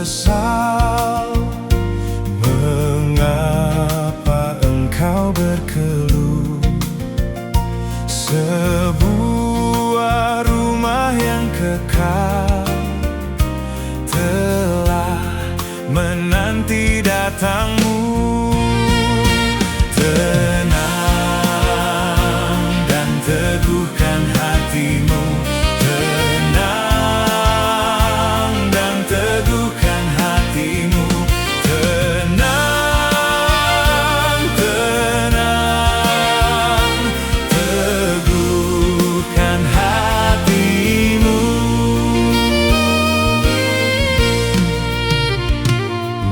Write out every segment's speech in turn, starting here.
sesal? Mengapa engkau berkeluh? Sebuah rumah yang kekal telah menanti datangmu. Tenang dan teguhkan hatimu. Tenang dan teguhkan hatimu. Tenang, tenang, teguhkan hatimu.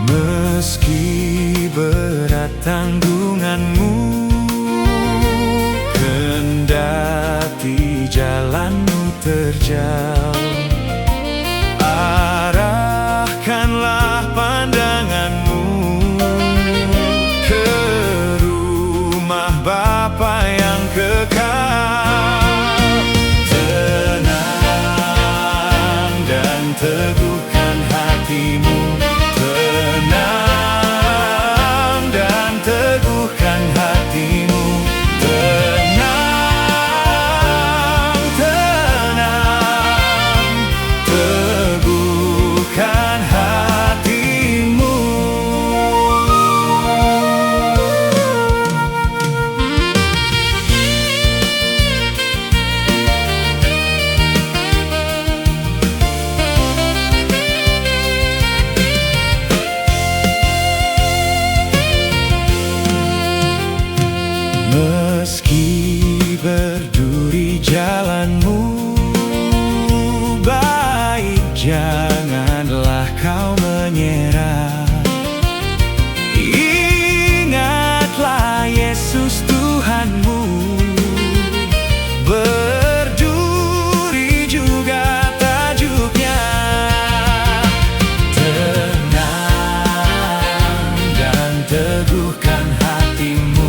Meski berat tanggunganmu, kendati jalanmu terjal, arahkanlah pandanganmu ke rumah Bapa yang kekal. Tenang dan teguhkan hatimu. Tenang dan teguhkan hatimu. Tenang, tenang, teguhkan hatimu. Meski berduri jalanmu, baik janganlah kau menyerah. Ingatlah Yesus Tuhanmu, berduri juga tajuknya. Tenang dan teguhkan hatimu.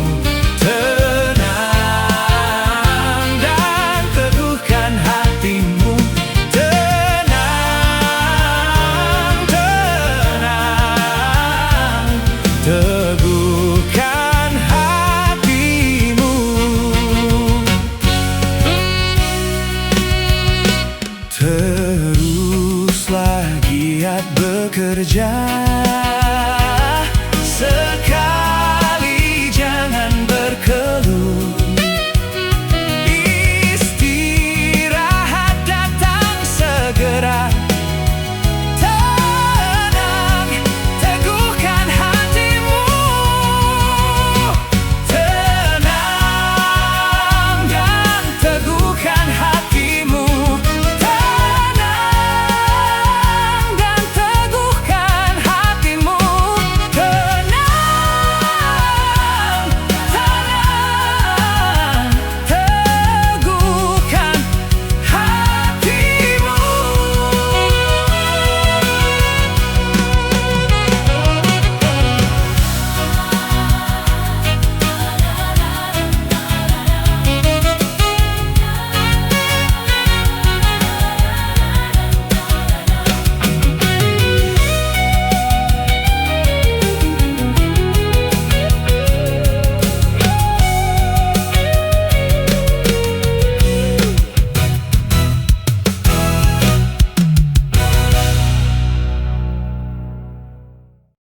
Teguhkan hatimu. Teruslah giat bekerja,